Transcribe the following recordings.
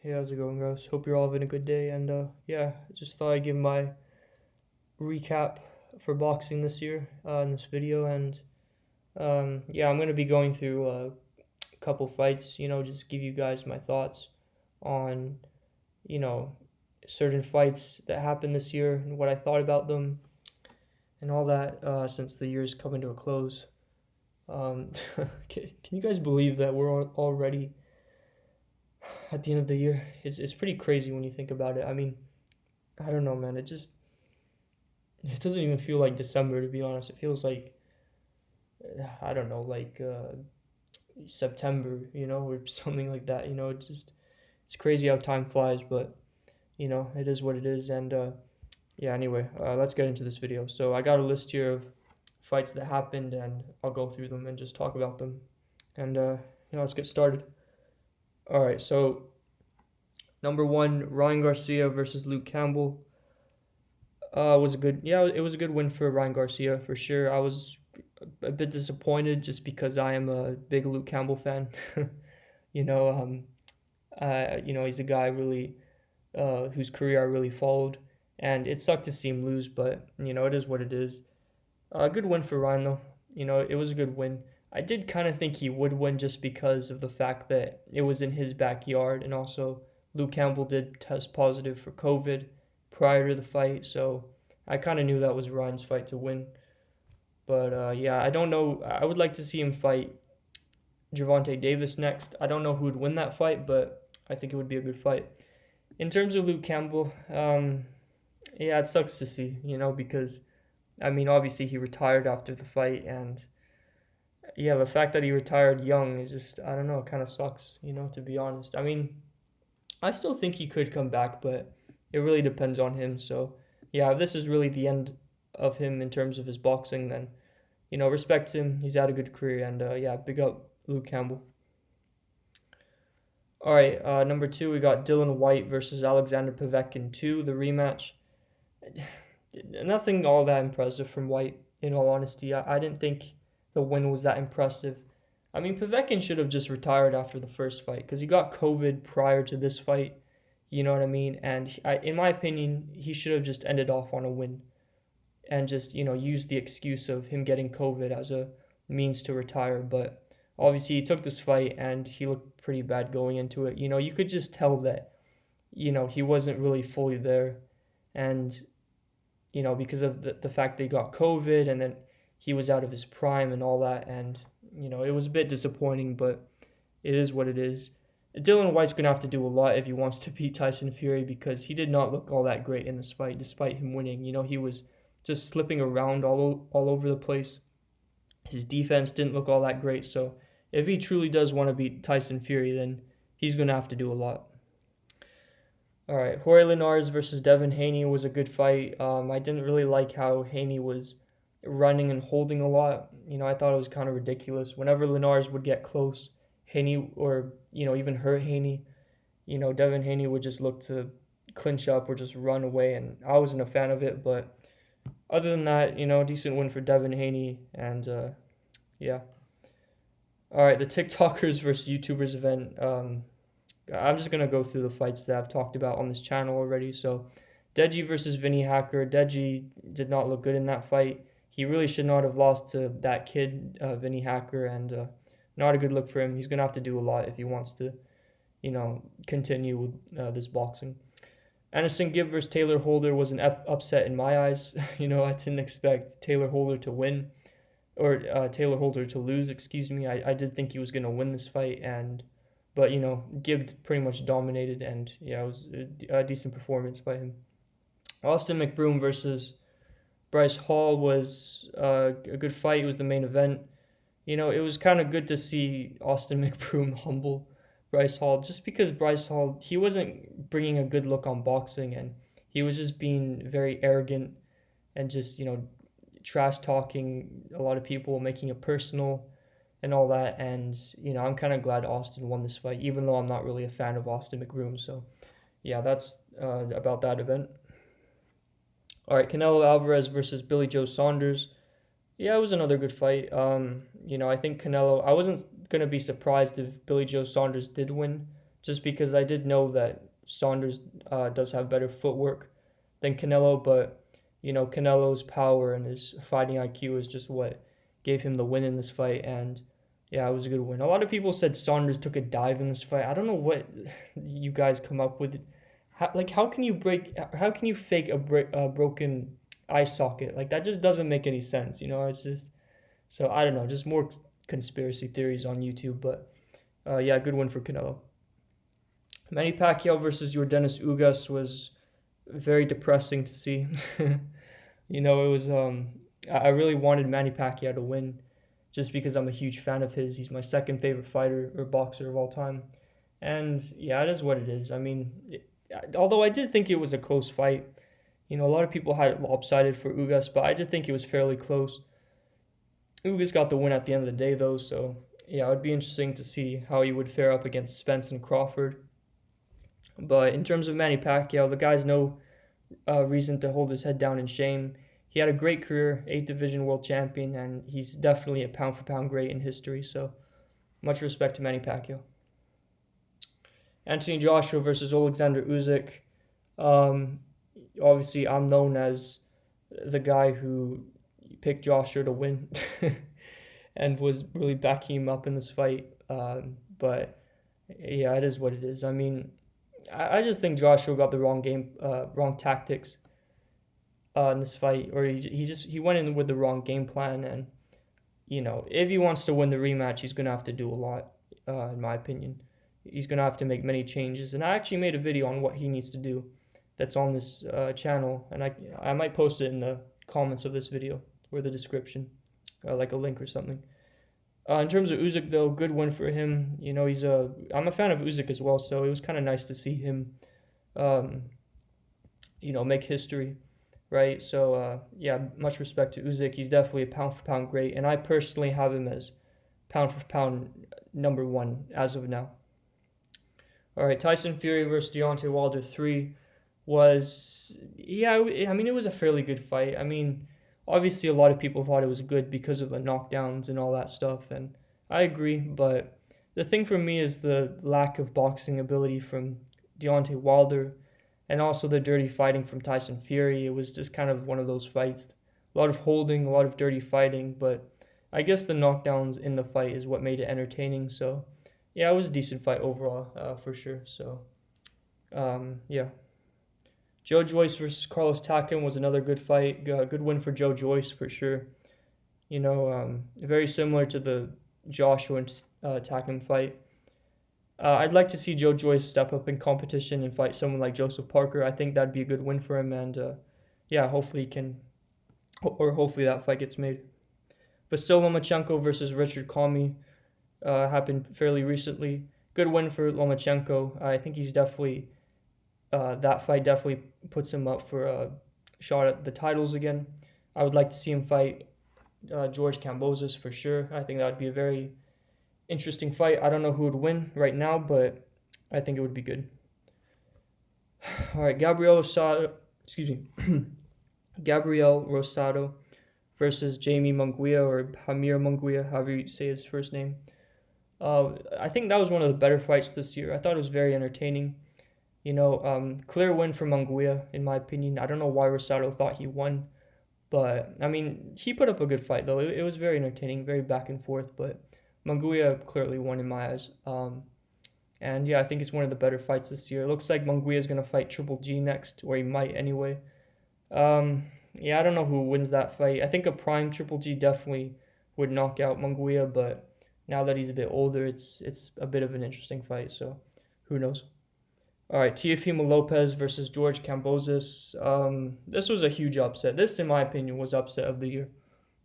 Hey, how's it going, guys? Hope you're all having a good day. And yeah, just thought I'd give my recap for boxing this year in this video. And yeah, I'm gonna be going through a couple fights. Just give you guys my thoughts on you know certain fights that happened this year and what I thought about them and all that. Since the year's coming to a close, can you guys believe that we're already at the end of the year? It's pretty crazy when you think about it. I mean, I don't know, man. It doesn't even feel like December, to be honest. It feels like, I don't know, like September, or something like that. It's crazy how time flies, but it is what it is. And yeah, anyway, let's get into this video. So I got a list here of fights that happened, and I'll go through them and just talk about them. And let's get started. All right, so number one, Ryan Garcia versus Luke Campbell. Was a good, yeah, it was a good win for Ryan Garcia for sure. I was a bit disappointed just because I am a big Luke Campbell fan. you know, um, he's a guy really, whose career I really followed, and it sucked to see him lose, but it is what it is. A good win for Ryan though. It was a good win. I did kind of think he would win just because of the fact that it was in his backyard, and also Luke Campbell did test positive for COVID prior to the fight, so I kind of knew that was Ryan's fight to win. But yeah, I don't know. I would like to see him fight Gervonta Davis next. I don't know who would win that fight, but I think it would be a good fight. In terms of Luke Campbell, yeah, it sucks to see, because I mean, obviously he retired after the fight, and yeah, the fact that he retired young is just, I don't know, it kind of sucks, to be honest. I mean, I still think he could come back, but it really depends on him. So yeah, if this is really the end of him in terms of his boxing, then respect him. He's had a good career, and yeah, big up Luke Campbell. All right, number two, we got Dillian Whyte versus Alexander Povetkin 2, the rematch. Nothing all that impressive from Whyte, in all honesty. I didn't think the win was that impressive. I mean, Povetkin should have just retired after the first fight because he got COVID prior to this fight. You know what I mean? And in my opinion, he should have just ended off on a win and just, used the excuse of him getting COVID as a means to retire. But obviously, he took this fight and he looked pretty bad going into it. You could just tell that, he wasn't really fully there. And, because of the fact that he got COVID and then he was out of his prime and all that. And, it was a bit disappointing, but it is what it is. Dillian Whyte's going to have to do a lot if he wants to beat Tyson Fury because he did not look all that great in this fight despite him winning. He was just slipping around all over the place. His defense didn't look all that great. So if he truly does want to beat Tyson Fury, then he's going to have to do a lot. All right, Jorge Linares versus Devin Haney was a good fight. I didn't really like how Haney was running and holding a lot. I thought it was kind of ridiculous. Whenever Linares would get close, Haney, or even hurt Haney, Devin Haney would just look to clinch up or just run away, and I wasn't a fan of it. But other than that, decent win for Devin Haney, and yeah. All right, the TikTokers versus YouTubers event. I'm just gonna go through the fights that I've talked about on this channel already. So, Deji versus Vinnie Hacker. Deji did not look good in that fight. He really should not have lost to that kid, Vinnie Hacker, and not a good look for him. He's going to have to do a lot if he wants to, continue with this boxing. Anesongib versus Taylor Holder was an upset in my eyes. I didn't expect Taylor Holder to win, or Taylor Holder to lose, excuse me. I did think he was going to win this fight, but Gibb pretty much dominated, and yeah, it was a decent performance by him. Austin McBroom versus Bryce Hall was a good fight. It was the main event. It was kind of good to see Austin McBroom humble Bryce Hall just because Bryce Hall, he wasn't bringing a good look on boxing, and he was just being very arrogant and just, trash talking a lot of people, making it personal and all that. And, I'm kind of glad Austin won this fight, even though I'm not really a fan of Austin McBroom. So, yeah, that's about that event. All right, Canelo Alvarez versus Billy Joe Saunders. Yeah, it was another good fight. I think Canelo, I wasn't going to be surprised if Billy Joe Saunders did win, just because I did know that Saunders does have better footwork than Canelo, but Canelo's power and his fighting IQ is just what gave him the win in this fight, and yeah, it was a good win. A lot of people said Saunders took a dive in this fight. I don't know what you guys come up with. How can you fake a broken eye socket? Like, that just doesn't make any sense. It's just, so I don't know, just more conspiracy theories on YouTube. But yeah, good win for Canelo. Manny Pacquiao versus Yordenis Ugas was very depressing to see. It was I really wanted Manny Pacquiao to win, just because I'm a huge fan of his. He's my second favorite fighter or boxer of all time, and yeah, it is what it is. I mean, although I did think it was a close fight, a lot of people had it lopsided for Ugas, but I did think it was fairly close. Ugas got the win at the end of the day, though, so yeah, it would be interesting to see how he would fare up against Spence and Crawford. But in terms of Manny Pacquiao, the guy's no reason to hold his head down in shame. He had a great career, 8th division world champion, and he's definitely a pound-for-pound great in history. So much respect to Manny Pacquiao. Anthony Joshua versus Oleksandr Usyk. Obviously, I'm known as the guy who picked Joshua to win and was really backing him up in this fight. But yeah, it is what it is. I mean, I just think Joshua got the wrong tactics in this fight, or he went in with the wrong game plan, and if he wants to win the rematch, he's gonna have to do a lot, in my opinion. He's gonna have to make many changes, and I actually made a video on what he needs to do, that's on this channel, and I might post it in the comments of this video or the description, like a link or something. In terms of Usyk, though, good win for him. I'm a fan of Usyk as well, so it was kind of nice to see him, make history, right? So, yeah, much respect to Usyk. He's definitely a pound-for-pound great, and I personally have him as pound-for-pound number 1 as of now. All right, Tyson Fury versus Deontay Wilder 3 was, it was a fairly good fight. I mean, obviously, a lot of people thought it was good because of the knockdowns and all that stuff, and I agree, but the thing for me is the lack of boxing ability from Deontay Wilder, and also the dirty fighting from Tyson Fury. It was just kind of one of those fights. A lot of holding, a lot of dirty fighting, but I guess the knockdowns in the fight is what made it entertaining, so yeah, it was a decent fight overall, for sure, so yeah. Joe Joyce versus Carlos Takam was another good fight. Good win for Joe Joyce for sure. Very similar to the Joshua and Takam fight. I'd like to see Joe Joyce step up in competition and fight someone like Joseph Parker. I think that'd be a good win for him, and hopefully that fight gets made. Vasyl Lomachenko versus Richard Commey happened fairly recently. Good win for Lomachenko. I think he's definitely. That fight definitely puts him up for a shot at the titles again. I would like to see him fight George Kambosos for sure. I think that would be a very interesting fight. I don't know who would win right now, but I think it would be good. All right, Gabriel Rosado versus Jamie Munguia, or Hamir Munguia, however you say his first name. I think that was one of the better fights this year. I thought it was very entertaining. Clear win for Munguia, in my opinion. I don't know why Rosado thought he won, but, I mean, he put up a good fight, though. It was very entertaining, very back and forth, but Munguia clearly won in my eyes. And, yeah, I think it's one of the better fights this year. It looks like Munguia is going to fight Triple G next, or he might anyway. Yeah, I don't know who wins that fight. I think a prime Triple G definitely would knock out Munguia, but now that he's a bit older, it's a bit of an interesting fight, so who knows. All right, Teofimo Lopez versus George Kambosos. This was a huge upset. This, in my opinion, was upset of the year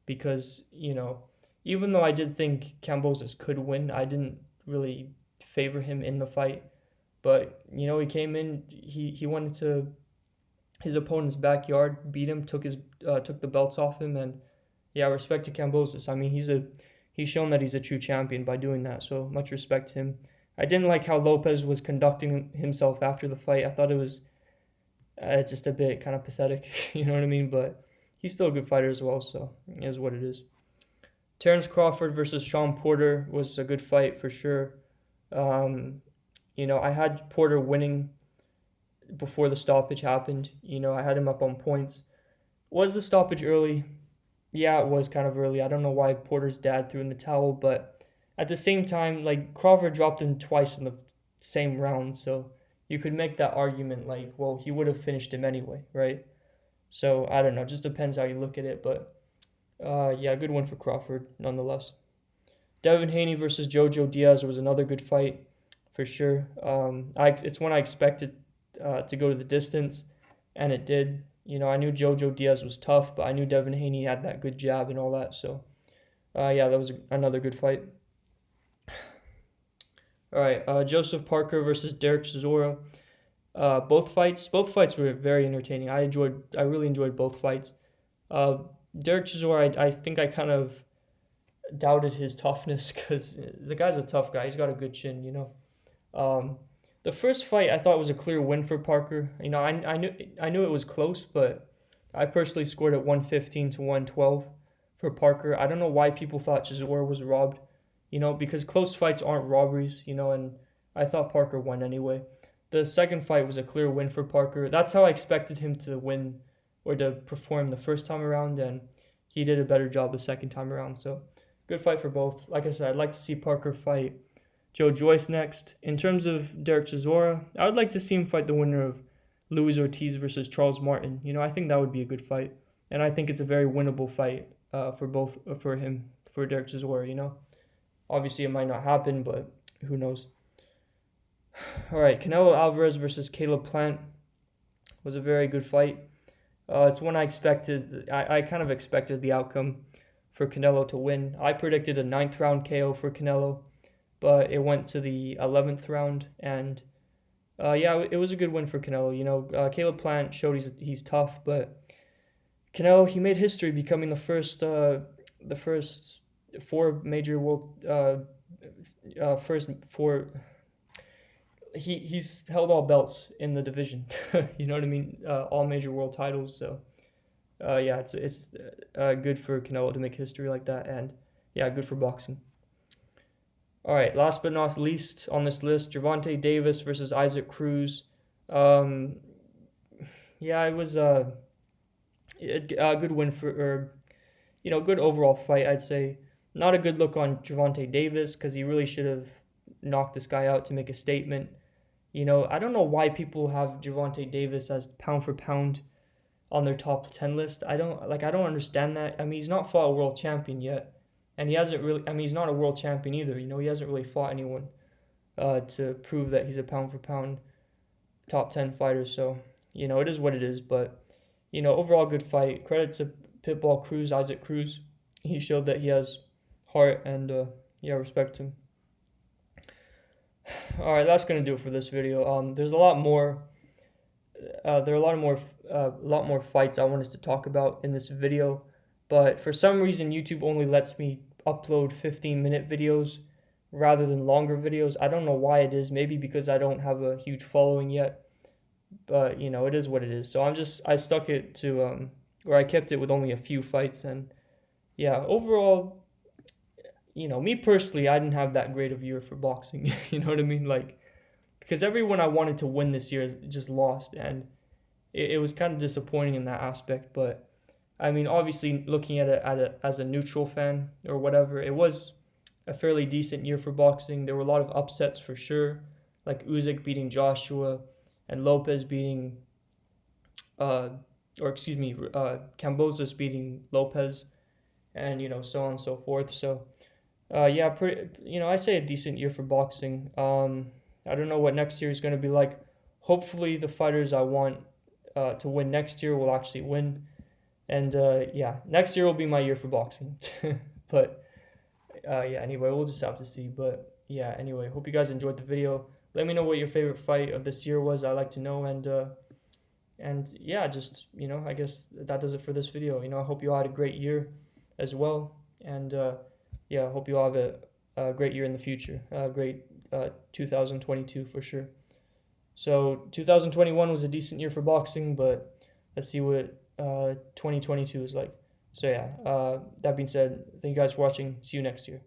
because, even though I did think Kambosos could win, I didn't really favor him in the fight. But, he came in, he went into his opponent's backyard, beat him, took the belts off him, and, yeah, respect to Kambosos. I mean, he's shown that he's a true champion by doing that, so much respect to him. I didn't like how Lopez was conducting himself after the fight. I thought it was just a bit kind of pathetic, you know what I mean? But he's still a good fighter as well, so it is what it is. Terence Crawford versus Sean Porter was a good fight for sure. I had Porter winning before the stoppage happened. I had him up on points. Was the stoppage early? Yeah, it was kind of early. I don't know why Porter's dad threw in the towel, but at the same time, like, Crawford dropped him twice in the same round, so you could make that argument like, well, he would have finished him anyway, right? So I don't know. Just depends how you look at it, but yeah, good one for Crawford nonetheless. Devin Haney versus Jojo Diaz was another good fight for sure. It's one I expected to go to the distance, and it did. I knew Jojo Diaz was tough, but I knew Devin Haney had that good jab and all that. So, yeah, that was another good fight. All right, Joseph Parker versus Derek Chisora. Both fights were very entertaining. I really enjoyed both fights. Derek Chisora, I think I kind of doubted his toughness because the guy's a tough guy. He's got a good chin. The first fight I thought was a clear win for Parker. I knew it was close, but I personally scored at 115 to 112 for Parker. I don't know why people thought Chisora was robbed, because close fights aren't robberies, and I thought Parker won anyway. The second fight was a clear win for Parker. That's how I expected him to win or to perform the first time around, and he did a better job the second time around. So good fight for both. Like I said, I'd like to see Parker fight Joyce next. In terms of Derek Chisora, I would like to see him fight the winner of Luis Ortiz versus Charles Martin. I think that would be a good fight, and I think it's a very winnable fight for Derek Chisora. Obviously it might not happen, but who knows. All right, Canelo Alvarez versus Caleb Plant was a very good fight. It's one I expected. I kind of expected the outcome for Canelo to win. I predicted a 9th round KO for Canelo, but it went to the 11th round, and yeah, it was a good win for Canelo. Caleb Plant showed he's tough, but Canelo, he made history becoming the first 4 major world first 4. He's held all belts in the division. You know what I mean? All major world titles. So yeah, it's good for Canelo to make history like that, and yeah, good for boxing. All right, last but not least on this list, Gervonta Davis versus Isaac Cruz. Yeah, it was a good win good overall fight, I'd say. Not a good look on Gervonta Davis because he really should have knocked this guy out to make a statement. I don't know why people have Gervonta Davis as pound for pound on their top 10 list. I don't understand that. I mean, he's not fought a world champion yet. And he hasn't really, he's not a world champion either. He hasn't really fought anyone to prove that he's a pound for pound top 10 fighter. So, it is what it is. But, overall good fight. Credit to Pitbull Cruz, Isaac Cruz. He showed that he has heart, and yeah, respect him. All right, that's gonna do it for this video. There's a lot more. There are a lot more fights I wanted to talk about in this video, but for some reason YouTube only lets me upload 15-minute videos rather than longer videos. I don't know why it is. Maybe because I don't have a huge following yet, but it is what it is. So I stuck it to or I kept it with only a few fights, and yeah, overall, me personally, I didn't have that great of a year for boxing. You know what I mean? Like, because everyone I wanted to win this year just lost, and it was kind of disappointing in that aspect. But I mean, obviously, looking at it as a neutral fan or whatever, it was a fairly decent year for boxing. There were a lot of upsets for sure, like Usyk beating Joshua and Lopez beating, Kambosos beating Lopez, and so on and so forth. So yeah, I'd say a decent year for boxing. I don't know what next year is going to be like. Hopefully the fighters I want to win next year will actually win, and yeah, next year will be my year for boxing. But yeah, anyway, we'll just have to see. But yeah, anyway, hope you guys enjoyed the video. Let me know what your favorite fight of this year was. I'd like to know. And yeah, just I guess that does it for this video. I hope you all had a great year as well, and yeah, I hope you all have a great year in the future. Great 2022 for sure. So 2021 was a decent year for boxing, but let's see what 2022 is like. So yeah, that being said, thank you guys for watching. See you next year.